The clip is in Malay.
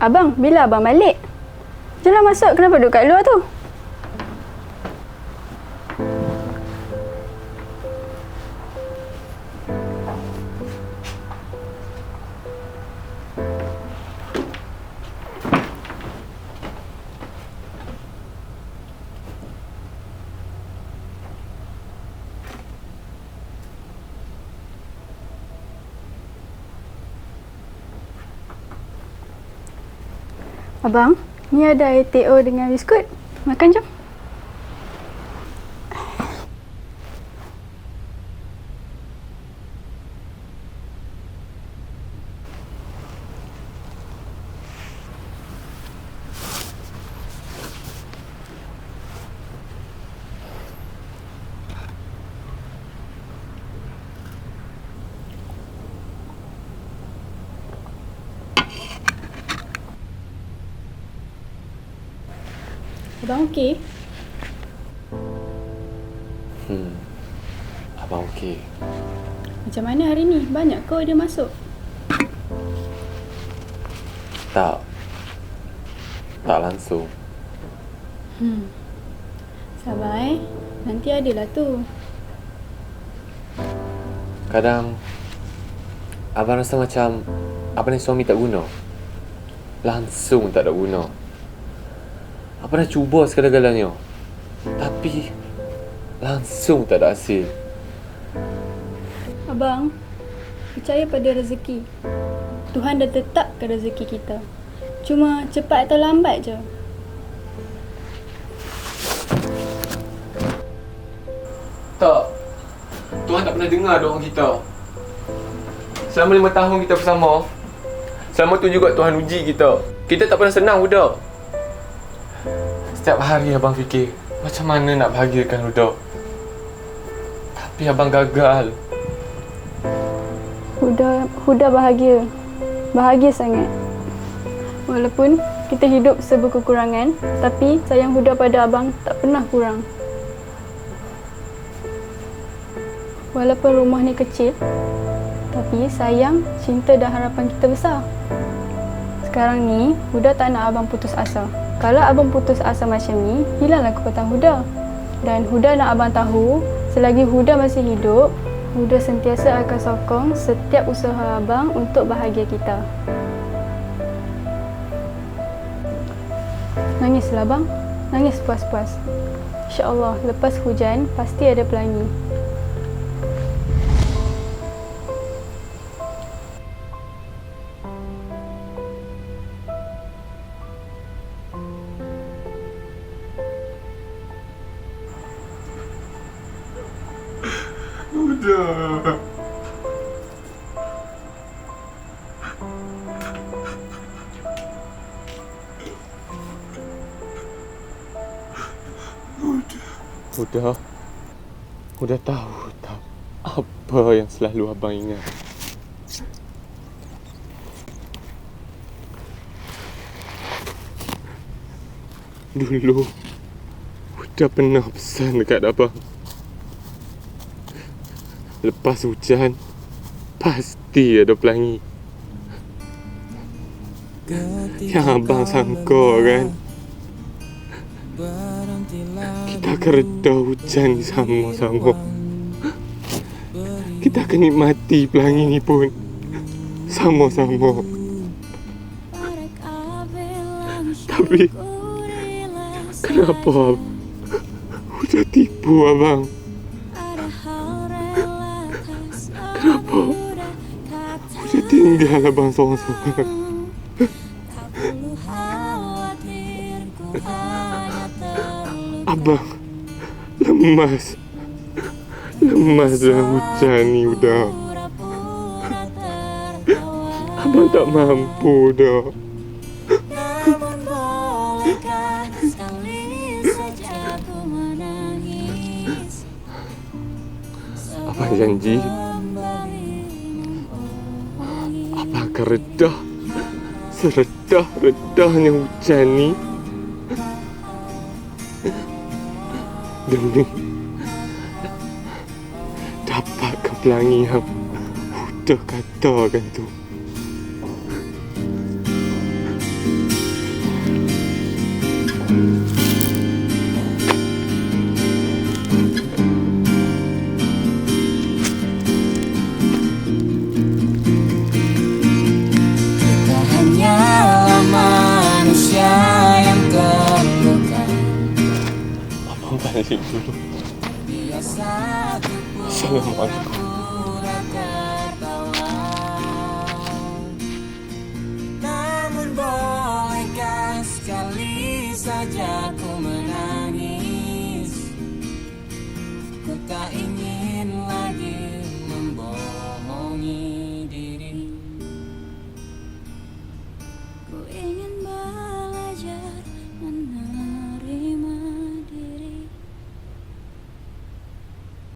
Abang, bila abang balik? Janganlah masuk, kenapa duduk kat luar tu? Abang, ni ada air teh dengan biskut. Makan jom. Abang okey? Abang okey. Macam mana hari ni? Banyak ke dia masuk? Tak langsung. Sabar nanti adalah tu. Kadang abang rasa macam abang ni suami tak guna. Langsung tak ada guna. Abang dah cuba segala-galanya, tapi langsung tak ada hasil. Abang, percaya pada rezeki. Tuhan dah tetapkan rezeki kita. Cuma cepat atau lambat je. Tak. Tuhan tak pernah dengar doa kita. Selama 5 tahun kita bersama, selama tu juga Tuhan uji kita. Kita tak pernah senang, Huda. Setiap hari abang fikir, macam mana nak bahagiakan Huda. Tapi abang gagal. Huda bahagia. Bahagia sangat. Walaupun kita hidup serba kekurangan, tapi sayang Huda pada abang tak pernah kurang. Walaupun rumah ni kecil, tapi sayang, cinta dan harapan kita besar. Sekarang ni, Huda tak nak abang putus asa. Kalau abang putus asa macam ni, hilanglah kekuatan Huda. Dan Huda nak abang tahu, selagi Huda masih hidup, Huda sentiasa akan sokong setiap usaha abang untuk bahagia kita. Nangislah abang, nangis puas-puas. InsyaAllah, lepas hujan, pasti ada pelangi. Huda. Huda tahu tak apa yang selalu abang ingat. Dulu Huda pernah pesan dekat abang, lepas hujan pasti ada pelangi. Yang abang sangka kan, kita akan reda hujan ni sama-sama. Kita akan nikmati pelangi ni pun sama-sama. Tapi kenapa Huda tipu abang? Kenapa Huda tinggal abang seorang-seorang? Abang lemas dalam hujan ni, Huda. Abang tak mampu dah. Abang janji abang akan reda Seredah-redahnya hujan ni demi dapatkan pelangi yang Huda katakan tu. Kita hanyalah manusia yang terluka. Abang balik dulu. Biasa Assalamualaikum. pura tertawa. Namun bolehkah sekali saja ku menangis? Ku tak ingin lagi membohongi diri. Ku ingin belajar menangis.